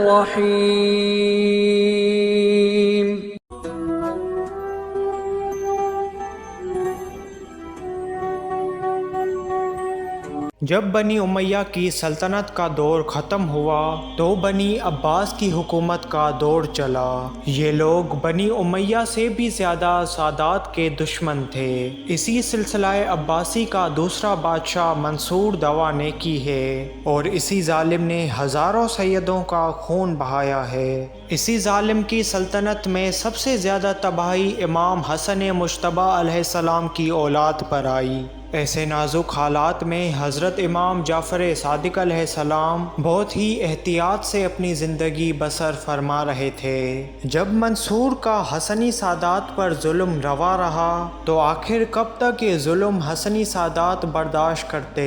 الرحیم۔ جب بنی امیہ کی سلطنت کا دور ختم ہوا تو بنی عباس کی حکومت کا دور چلا۔ یہ لوگ بنی امیہ سے بھی زیادہ سادات کے دشمن تھے۔ اسی سلسلہ عباسی کا دوسرا بادشاہ منصور دوا نے کی ہے اور اسی ظالم نے ہزاروں سیدوں کا خون بہایا ہے۔ اسی ظالم کی سلطنت میں سب سے زیادہ تباہی امام حسن مجتبی علیہ السلام کی اولاد پر آئی۔ ایسے نازک حالات میں حضرت امام جعفر صادق علیہ السلام بہت ہی احتیاط سے اپنی زندگی بسر فرما رہے تھے۔ جب منصور کا حسنی سادات پر ظلم روا رہا تو آخر کب تک یہ ظلم حسنی سادات برداشت کرتے؟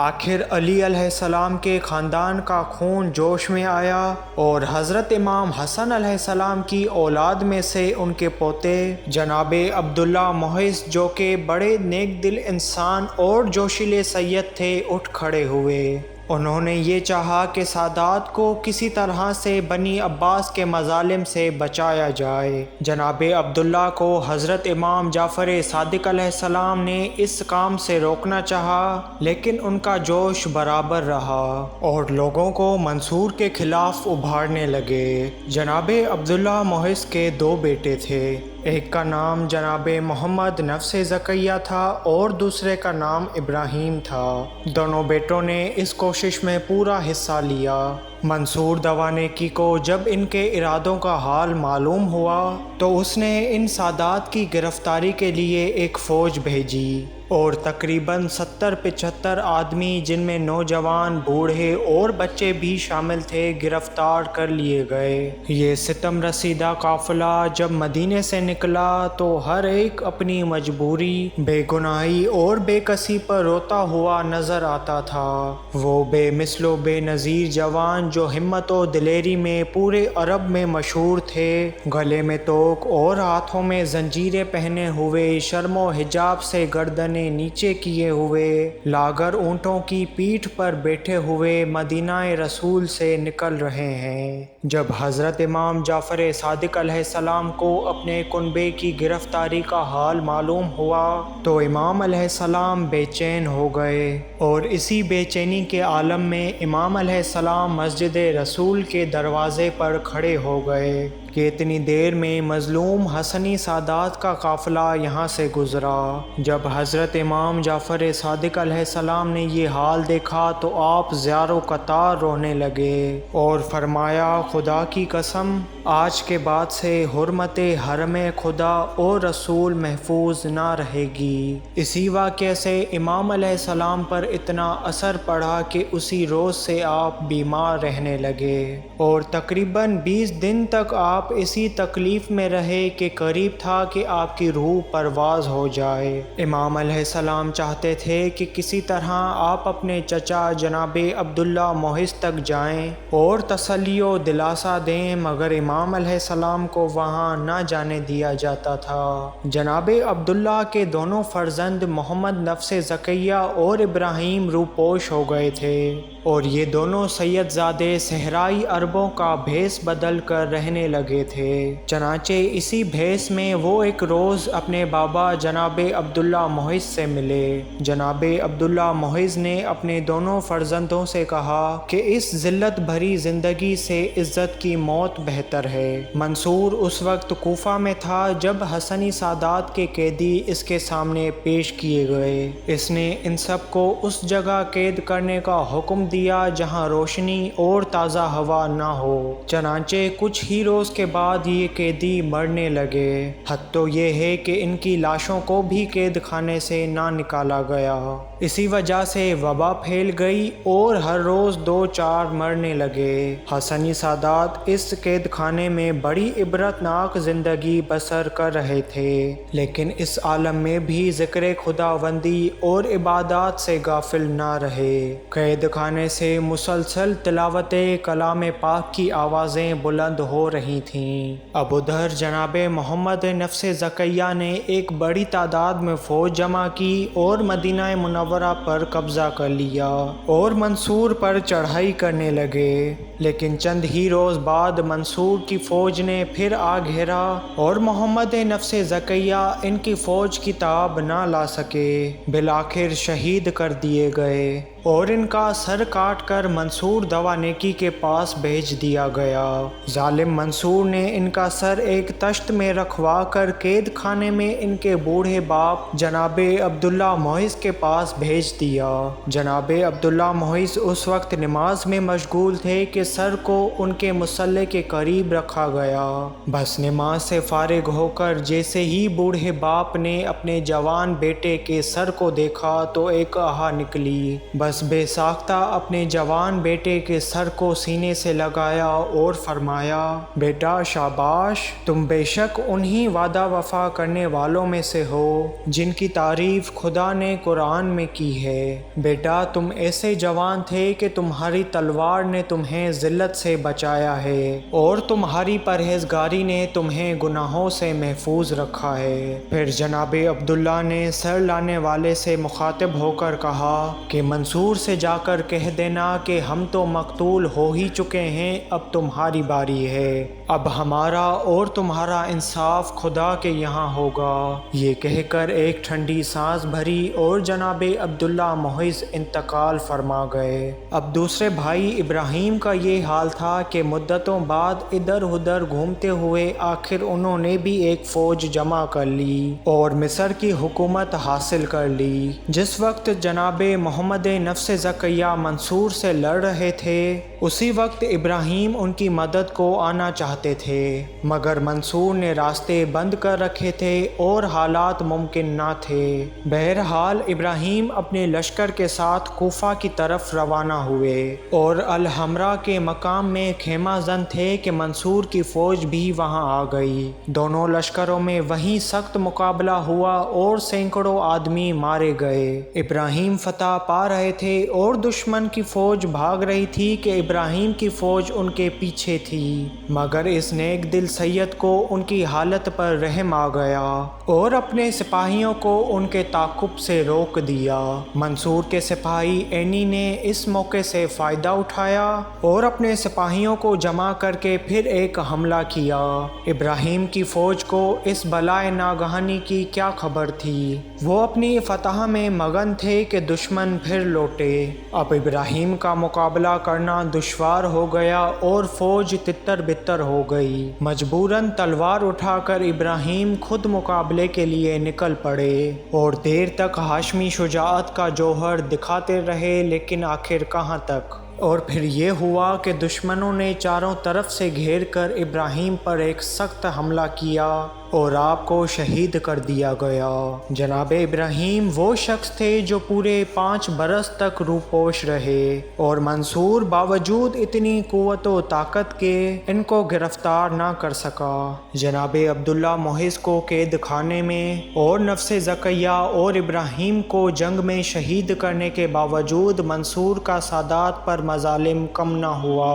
آخر علی علیہ السلام کے خاندان کا خون جوش میں آیا اور حضرت امام حسن علیہ السلام کی اولاد میں سے ان کے پوتے جناب عبداللہ محض جو کہ بڑے نیک دل انسان اور جوشیلے سید تھے اٹھ کھڑے ہوئے۔ انہوں نے یہ چاہا کہ سادات کو کسی طرح سے بنی عباس کے مظالم سے بچایا جائے۔ جناب عبداللہ کو حضرت امام جعفر صادق علیہ السلام نے اس کام سے روکنا چاہا لیکن ان کا جوش برابر رہا اور لوگوں کو منصور کے خلاف ابھارنے لگے۔ جناب عبداللہ محض کے دو بیٹے تھے، ایک کا نام جناب محمد نفس زکیہ تھا اور دوسرے کا نام ابراہیم تھا۔ دونوں بیٹوں نے اس کوشش میں پورا حصہ لیا۔ منصور دوانیکی کو جب ان کے ارادوں کا حال معلوم ہوا تو اس نے ان سادات کی گرفتاری کے لیے ایک فوج بھیجی اور تقریباً 70-75 آدمی جن میں نوجوان، بوڑھے اور بچے بھی شامل تھے گرفتار کر لیے گئے۔ یہ ستم رسیدہ قافلہ جب مدینے سے نکلا تو ہر ایک اپنی مجبوری، بے گناہی اور بے کسی پر روتا ہوا نظر آتا تھا۔ وہ بے مثل و بے نظیر جوان جو ہمت و دلیری میں پورے عرب میں مشہور تھے، گلے میں توق اور ہاتھوں میں زنجیریں پہنے ہوئے، شرم و حجاب سے گردن نیچے کیے ہوئے، لاغر اونٹوں کی پیٹھ پر بیٹھے ہوئے مدینہ رسول سے نکل رہے ہیں۔ جب حضرت امام جعفر صادق علیہ السلام کو اپنے کنبے کی گرفتاری کا حال معلوم ہوا تو امام علیہ السلام بے چین ہو گئے اور اسی بے چینی کے عالم میں امام علیہ السلام مسجد رسول کے دروازے پر کھڑے ہو گئے کہ اتنی دیر میں مظلوم حسنی سادات کا قافلہ یہاں سے گزرا۔ جب حضرت امام جعفر صادق علیہ السلام نے یہ حال دیکھا تو آپ زار و قطار رونے لگے اور فرمایا، خدا کی قسم آج کے بعد سے حرمت حرم خدا اور رسول محفوظ نہ رہے گی۔ اسی واقعے سے امام علیہ السلام پر اتنا اثر پڑا کہ اسی روز سے آپ بیمار رہنے لگے اور تقریباً 20 دن تک آپ اسی تکلیف میں رہے کہ قریب تھا کہ آپ کی روح پرواز ہو جائے۔ امام علیہ السلام چاہتے تھے کہ کسی طرح آپ اپنے چچا جناب عبداللہ محض تک جائیں اور تسلی و دلاسا دیں، مگر امام علیہ السلام کو وہاں نہ جانے دیا جاتا تھا۔ جناب عبداللہ کے دونوں فرزند محمد نفس زکیہ اور ابراہیم روپوش ہو گئے تھے اور یہ دونوں سید زادے صحرائی عربوں کا بھیس بدل کر رہنے لگے تھے۔ چنانچہ اسی بھیس میں وہ ایک روز اپنے بابا جناب عبداللہ محض سے ملے۔ جناب عبداللہ محض نے اپنے دونوں فرزندوں سے کہا کہ اس ذلت بھری زندگی سے عزت کی موت بہتر ہے۔ منصور اس وقت کوفہ میں تھا جب حسنی سادات کے قیدی اس کے سامنے پیش کیے گئے۔ اس نے ان سب کو اس جگہ قید کرنے کا حکم دیا جہاں روشنی اور تازہ ہوا نہ ہو۔ چنانچہ کچھ ہی روز کے بعد یہ قیدی مرنے لگے۔ حد تو یہ ہے کہ ان کی لاشوں کو بھی قید خانے سے نہ نکالا گیا۔ اسی وجہ سے وبا پھیل گئی اور ہر روز 2-4 مرنے لگے۔ حسنی سادات اس قید خانے میں بڑی عبرتناک زندگی بسر کر رہے تھے، لیکن اس عالم میں بھی ذکر خداوندی اور عبادات سے غافل نہ رہے۔ قید خانے سے مسلسل تلاوت کلام پاک کی آوازیں بلند ہو رہی تھیں۔ اب ادھر جناب محمد نفس زکیہ نے ایک بڑی تعداد میں فوج جمع کی اور مدینہ منورہ پر قبضہ کر لیا اور منصور پر چڑھائی کرنے لگے۔ لیکن چند ہی روز بعد منصور کی فوج نے پھر آ گھیرا اور محمد نفس زکیہ ان کی فوج کی تاب نہ لا سکے، بالآخر شہید کر دیے گئے اور ان کا سر کاٹ کر منصور دوانیکی کے پاس بھیج دیا گیا۔ ظالم منصور نے ان کا سر ایک تشت میں رکھوا کر قید خانے میں ان کے بوڑھے باپ جناب عبداللہ محض کے پاس بھیج دیا۔ جناب عبداللہ محض اس وقت نماز میں مشغول تھے کہ سر کو ان کے مصلی کے قریب رکھا گیا۔ بس نماز سے فارغ ہو کر جیسے ہی بوڑھے باپ نے اپنے جوان بیٹے کے سر کو دیکھا تو ایک آہ نکلی۔ بس بے ساختہ اپنے جوان بیٹے کے سر کو سینے سے لگایا اور فرمایا، بیٹا شاباش، تم بے شک انہی وعدہ وفا کرنے والوں میں سے ہو جن کی تعریف خدا نے قرآن میں کی ہے۔ بیٹا تم ایسے جوان تھے کہ تمہاری تلوار نے تمہیں ذلت سے بچایا ہے اور تمہاری پرہیزگاری نے تمہیں گناہوں سے محفوظ رکھا ہے۔ پھر جناب عبداللہ نے سر لانے والے سے مخاطب ہو کر کہا کہ منصور سے جا کر کہہ دینا کہ ہم تو مقتول ہو ہی چکے ہیں، اب تمہاری باری ہے، اب ہمارا اور تمہارا انصاف خدا کے یہاں ہوگا۔ یہ کہہ کر ایک ٹھنڈی سانس بھری اور جناب عبداللہ محض انتقال فرما گئے۔ اب دوسرے بھائی ابراہیم کا یہ حال تھا کہ مدتوں بعد ادھر ادھر گھومتے ہوئے آخر انہوں نے بھی ایک فوج جمع کر لی اور مصر کی حکومت حاصل کر لی۔ جس وقت جناب محمد نفس زکیہ منصور سے لڑ رہے تھے اسی وقت ابراہیم ان کی مدد کو آنا چاہتے تھے، مگر منصور نے راستے بند کر رکھے تھے اور حالات ممکن نہ تھے۔ بہرحال ابراہیم اپنے لشکر کے ساتھ کوفہ کی طرف روانہ ہوئے اور الحمرا کے مقام میں خیمہ زن تھے کہ منصور کی فوج بھی وہاں آ گئی۔ دونوں لشکروں میں وہیں سخت مقابلہ ہوا اور سینکڑوں آدمی مارے گئے۔ ابراہیم فتح پا رہے تھے اور دشمن کی فوج بھاگ رہی تھی کہ ابراہیم کی فوج ان کے پیچھے تھی، مگر اس نیک دل سید کو ان کی حالت پر رحم آ گیا اور اپنے سپاہیوں کو ان کے تعاقب سے روک دیا۔ منصور کے سپاہی عینی نے اس موقع سے فائدہ اٹھایا اور اپنے سپاہیوں کو جمع کر کے پھر ایک حملہ کیا۔ ابراہیم کی فوج کو اس بلائے ناگہانی کی کیا خبر تھی، وہ اپنی فتح میں مگن تھے کہ دشمن پھر لوٹے۔ اب ابراہیم کا مقابلہ کرنا دشوار ہو گیا اور فوج تتر بتر ہو گئی۔ مجبوراً تلوار اٹھا کر ابراہیم خود مقابلے کے لیے نکل پڑے اور دیر تک ہاشمی شجاعت کا جوہر دکھاتے رہے، لیکن آخر کہاں تک۔ اور پھر یہ ہوا کہ دشمنوں نے چاروں طرف سے گھیر کر ابراہیم پر ایک سخت حملہ کیا اور آپ کو شہید کر دیا گیا۔ جناب ابراہیم وہ شخص تھے جو پورے 5 برس تک روپوش رہے اور منصور باوجود اتنی قوت و طاقت کے ان کو گرفتار نہ کر سکا۔ جناب عبداللہ محض کو قید خانے میں اور نفس زکیہ اور ابراہیم کو جنگ میں شہید کرنے کے باوجود منصور کا سادات پر مظالم کم نہ ہوا۔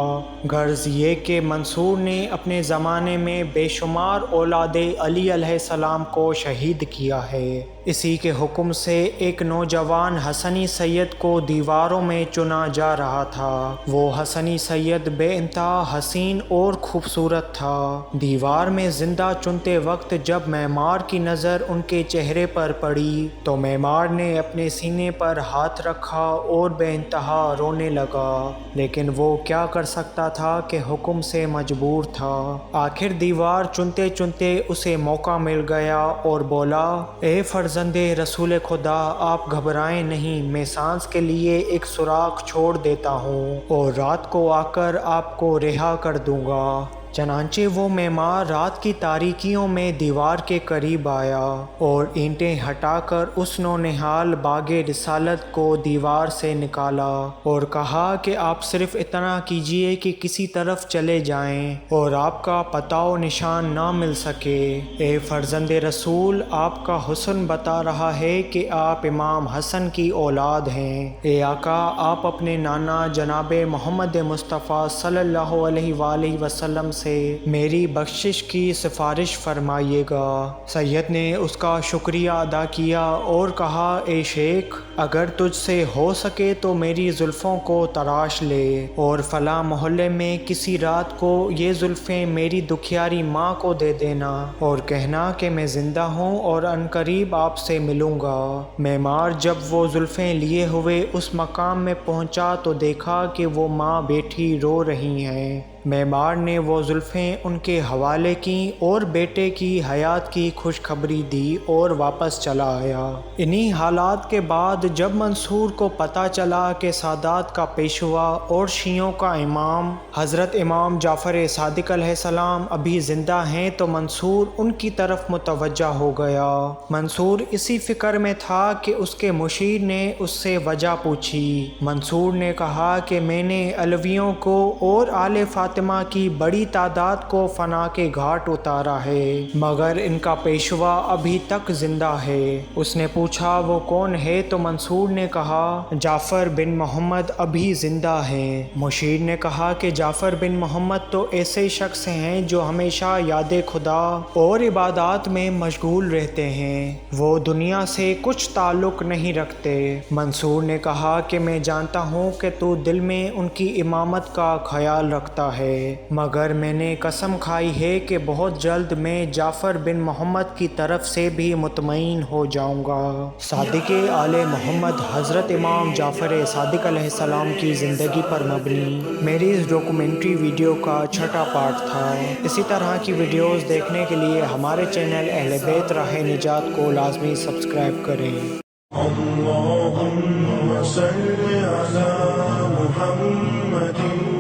غرض یہ کہ منصور نے اپنے زمانے میں بے شمار اولاد علی علیہ السلام کو شہید کیا ہے۔ اسی کے حکم سے ایک نوجوان حسنی سید کو دیواروں میں چنا جا رہا تھا۔ وہ حسنی سید بے انتہا حسین اور خوبصورت تھا۔ دیوار میں زندہ چنتے وقت جب معمار کی نظر ان کے چہرے پر پڑی تو معمار نے اپنے سینے پر ہاتھ رکھا اور بے انتہا رونے لگا، لیکن وہ کیا کر سکتا تھا کہ حکم سے مجبور تھا۔ آخر دیوار چنتے چنتے اسے موقع مل گیا اور بولا، اے فرزند رسول خدا، آپ گھبرائیں نہیں، میں سانس کے لیے ایک سوراخ چھوڑ دیتا ہوں اور رات کو آ کر آپ کو رہا کر دوں گا۔ چنانچہ وہ معمار رات کی تاریکیوں میں دیوار کے قریب آیا اور اینٹیں ہٹا کر اس نونہال باغ رسالت کو دیوار سے نکالا اور کہا کہ آپ صرف اتنا کیجئے کہ کسی طرف چلے جائیں اور آپ کا پتہ و نشان نہ مل سکے۔ اے فرزند رسول، آپ کا حسن بتا رہا ہے کہ آپ امام حسن کی اولاد ہیں۔ اے آقا، آپ اپنے نانا جناب محمد مصطفیٰ صلی اللہ علیہ وآلہ وسلم سے میری بخشش کی سفارش فرمائیے گا۔ سید نے اس کا شکریہ ادا کیا اور کہا اے شیخ، اگر تجھ سے ہو سکے تو میری زلفوں کو تراش لے اور فلاں محلے میں کسی رات کو یہ زلفیں میری دکھیاری ماں کو دے دینا اور کہنا کہ میں زندہ ہوں اور عنقریب آپ سے ملوں گا۔ معمار جب وہ زلفیں لیے ہوئے اس مقام میں پہنچا تو دیکھا کہ وہ ماں بیٹھی رو رہی ہیں۔ معمار نے وہ زلفیں ان کے حوالے کیں اور بیٹے کی حیات کی خوشخبری دی اور واپس چلا آیا۔ انہی حالات کے بعد جب منصور کو پتہ چلا کہ سادات کا پیشوا اور شیعوں کا امام حضرت امام جعفر صادق علیہ السلام ابھی زندہ ہیں تو منصور ان کی طرف متوجہ ہو گیا۔ منصور اسی فکر میں تھا کہ اس کے مشیر نے اس سے وجہ پوچھی۔ منصور نے کہا کہ میں نے علویوں کو اور آل فاطمہ کی بڑی تعداد کو فنا کے گھاٹ اتارا ہے مگر ان کا پیشوا ابھی تک زندہ ہے۔ اس نے پوچھا وہ کون ہے تو منصور نے کہا جعفر بن محمد ابھی زندہ ہیں۔ مشیر نے کہا کہ جعفر بن محمد تو ایسے شخص ہیں جو ہمیشہ یاد خدا اور عبادات میں مشغول رہتے ہیں، وہ دنیا سے کچھ تعلق نہیں رکھتے۔ منصور نے کہا کہ میں جانتا ہوں کہ تو دل میں ان کی امامت کا خیال رکھتا ہے مگر میں نے قسم کھائی ہے کہ بہت جلد میں جعفر بن محمد کی طرف سے بھی مطمئن ہو جاؤں گا۔ صادق آل محمد حضرت امام جعفر صادق علیہ السلام کی زندگی پر مبنی میری اس ڈاکومنٹری ویڈیو کا چھٹا پارٹ تھا۔ اسی طرح کی ویڈیوز دیکھنے کے لیے ہمارے چینل اہل بیت راہ نجات کو لازمی سبسکرائب کریں۔ اللهم صل على محمد